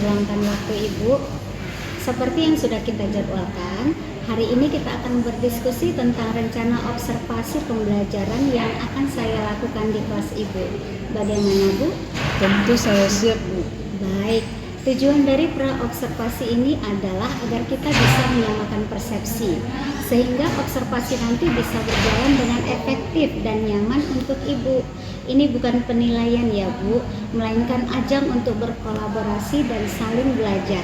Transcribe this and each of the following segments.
meluangkan waktu Ibu. Seperti yang sudah kita jadwalkan, hari ini kita akan berdiskusi tentang rencana observasi pembelajaran yang akan saya lakukan di kelas Ibu. Bagaimana Bu? Tentu saya siap, Bu. Baik, tujuan dari pra-observasi ini adalah agar kita bisa menyamakan persepsi, sehingga observasi nanti bisa berjalan dengan efektif dan nyaman untuk Ibu. Ini bukan penilaian ya Bu, melainkan ajang untuk berkolaborasi dan saling belajar.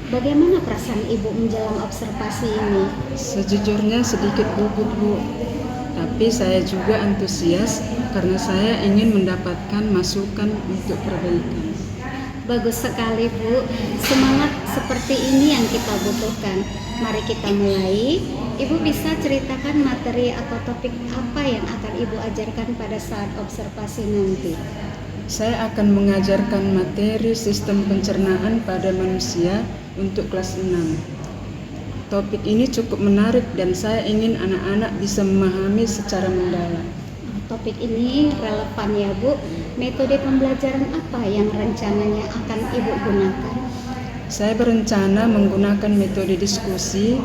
Bagaimana perasaan Ibu menjelang observasi ini? Sejujurnya sedikit gugup, Bu. Tapi saya juga antusias karena saya ingin mendapatkan masukan untuk perbaikan. Bagus sekali Bu, semangat seperti ini yang kita butuhkan. Mari kita mulai. Ibu bisa ceritakan materi atau topik apa yang akan Ibu ajarkan pada saat observasi nanti? Saya akan mengajarkan materi sistem pencernaan pada manusia untuk kelas 6. Topik ini cukup menarik dan saya ingin anak-anak bisa memahami secara mendalam. Topik ini relevan ya Bu. Metode pembelajaran apa yang rencananya akan Ibu gunakan? Saya berencana menggunakan metode diskusi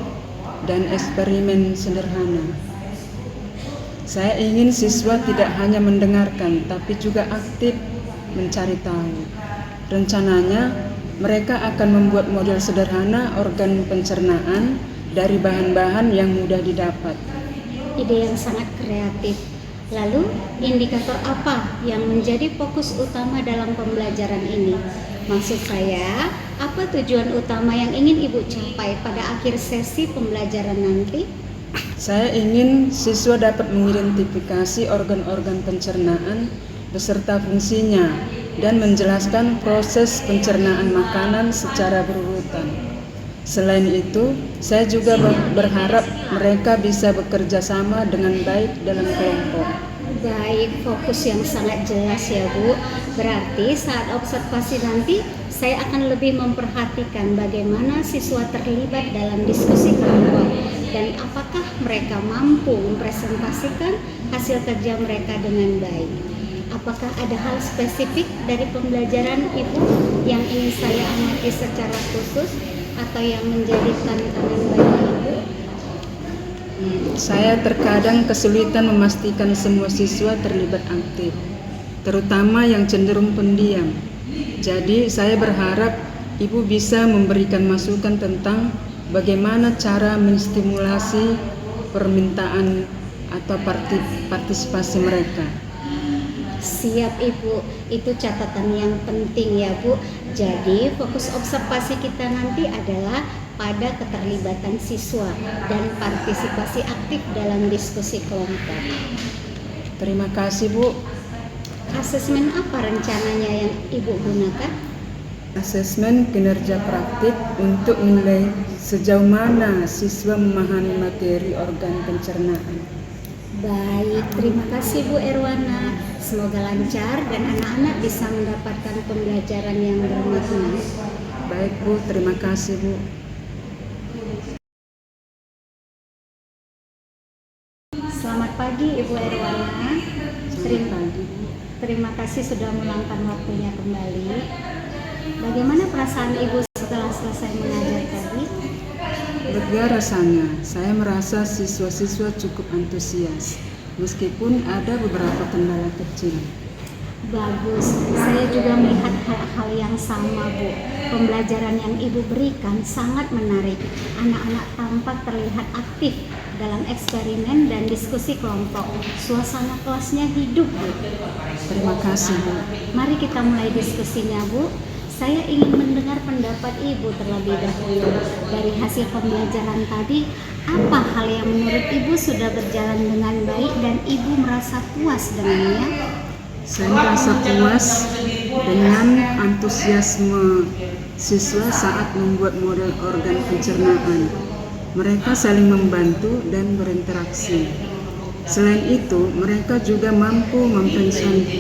dan eksperimen sederhana. Saya ingin siswa tidak hanya mendengarkan, tapi juga aktif mencari tahu. Rencananya, mereka akan membuat model sederhana organ pencernaan dari bahan-bahan yang mudah didapat. Ide yang sangat kreatif. Lalu, indikator apa yang menjadi fokus utama dalam pembelajaran ini? Maksud saya, apa tujuan utama yang ingin Ibu capai pada akhir sesi pembelajaran nanti? Saya ingin siswa dapat mengidentifikasi organ-organ pencernaan beserta fungsinya dan menjelaskan proses pencernaan makanan secara berurutan. Selain itu, saya juga berharap mereka bisa bekerja sama dengan baik dalam kelompok. Baik, fokus yang sangat jelas ya Bu. Berarti saat observasi nanti, saya akan lebih memperhatikan bagaimana siswa terlibat dalam diskusi kelompok dan apakah mereka mampu mempresentasikan hasil kerja mereka dengan baik. Apakah ada hal spesifik dari pembelajaran Ibu yang ingin saya amati secara khusus atau yang menjadi tantangan bagi Ibu? Saya terkadang kesulitan memastikan semua siswa terlibat aktif, terutama yang cenderung pendiam. Jadi saya berharap Ibu bisa memberikan masukan tentang bagaimana cara menstimulasi permintaan atau partisipasi mereka. Siap Ibu, itu catatan yang penting ya Bu. Jadi fokus observasi kita nanti adalah pada keterlibatan siswa dan partisipasi aktif dalam diskusi kelompok. Terima kasih Bu. Asesmen apa rencananya yang Ibu gunakan? Asesmen kinerja praktik untuk menilai sejauh mana siswa memahami materi organ pencernaan. Baik, terima kasih Bu Erwana. Semoga lancar dan anak-anak bisa mendapatkan pembelajaran yang bermakna. Baik Bu, terima kasih Bu. Selamat pagi Ibu Erwana. Selamat pagi. Terima kasih sudah meluangkan waktunya kembali. Bagaimana perasaan Ibu setelah selesai mengajar tadi? Lega rasanya, saya merasa siswa-siswa cukup antusias, meskipun ada beberapa kendala kecil. Bagus, saya juga melihat hal-hal yang sama Bu. Pembelajaran yang Ibu berikan sangat menarik. Anak-anak tampak terlihat aktif dalam eksperimen dan diskusi kelompok. Suasana kelasnya hidup Bu. Terima kasih Bu. Mari kita mulai diskusinya Bu. Saya ingin mendengar pendapat Ibu terlebih dahulu. Dari hasil pembelajaran tadi, apa hal yang menurut Ibu sudah berjalan dengan baik dan Ibu merasa puas dengannya? Saya merasa puas dengan antusiasme siswa saat membuat model organ pencernaan. Mereka saling membantu dan berinteraksi. Selain itu, mereka juga mampu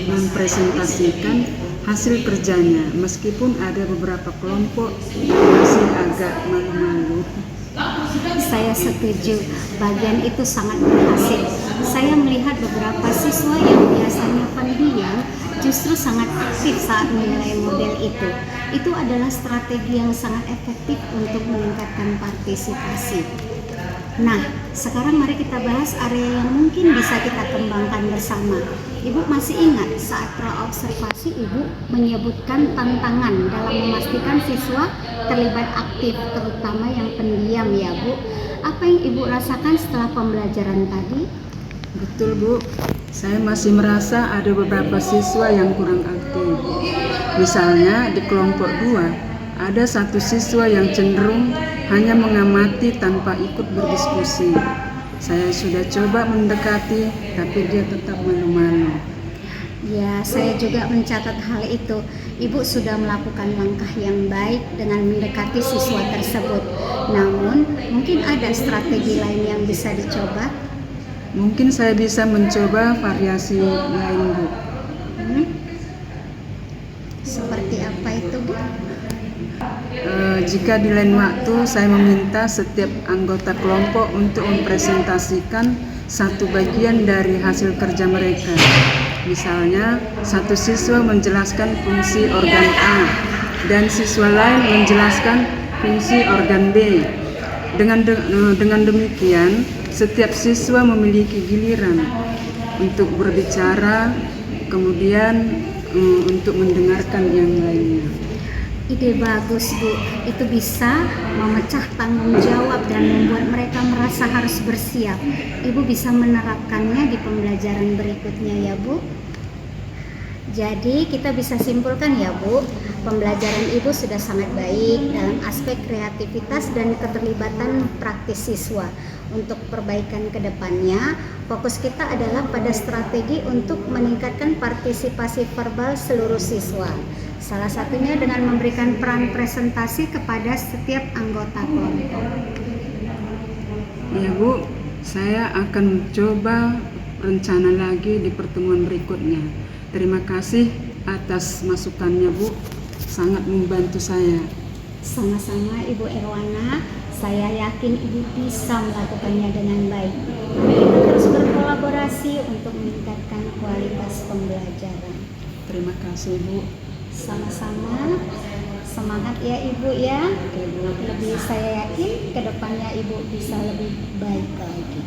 mempresentasikan hasil kerjanya, meskipun ada beberapa kelompok yang masih agak malu-malu. Saya setuju, bagian itu sangat berhasil. saya melihat beberapa siswa yang biasanya pendiam justru sangat aktif saat menilai model itu. Itu adalah strategi yang sangat efektif untuk meningkatkan partisipasi. Nah, sekarang mari kita bahas area yang mungkin bisa kita kembangkan bersama. Ibu masih ingat saat praobservasi Ibu menyebutkan tantangan dalam memastikan siswa terlibat aktif, terutama yang pendiam ya Bu. Apa yang Ibu rasakan setelah pembelajaran tadi? Betul Bu, saya masih merasa ada beberapa siswa yang kurang aktif. Misalnya di kelompok 2, ada satu siswa yang cenderung hanya mengamati tanpa ikut berdiskusi. Saya sudah coba mendekati, tapi dia tetap malu-malu. Ya, saya juga mencatat hal itu. Ibu sudah melakukan langkah yang baik dengan mendekati siswa tersebut. Namun, mungkin ada strategi lain yang bisa dicoba. Mungkin saya bisa mencoba variasi lain Bu. Seperti apa itu Bu? Jika di lain waktu saya meminta setiap anggota kelompok untuk mempresentasikan satu bagian dari hasil kerja mereka. Misalnya, satu siswa menjelaskan fungsi organ A dan siswa lain menjelaskan fungsi organ B. Dengan demikian, setiap siswa memiliki giliran untuk berbicara, kemudian untuk mendengarkan yang lainnya. Ide bagus Bu, itu bisa memecah tanggung jawab dan membuat mereka merasa harus bersiap. Ibu bisa menerapkannya di pembelajaran berikutnya ya Bu. Jadi kita bisa simpulkan ya Bu, pembelajaran Ibu sudah sangat baik dalam aspek kreativitas dan keterlibatan praktis siswa. Untuk perbaikan ke depannya, fokus kita adalah pada strategi untuk meningkatkan partisipasi verbal seluruh siswa. Salah satunya dengan memberikan peran presentasi kepada setiap anggota kelompok. Ya Bu, saya akan coba rencana lagi di pertemuan berikutnya. Terima kasih atas masukannya Bu, sangat membantu saya. Sama-sama Ibu Erwana, saya yakin Ibu bisa melakukannya dengan baik. Kita terus berkolaborasi untuk meningkatkan kualitas pembelajaran. Terima kasih Bu. Sama-sama, semangat ya Ibu ya. Lebih saya yakin ke depannya Ibu bisa lebih baik lagi.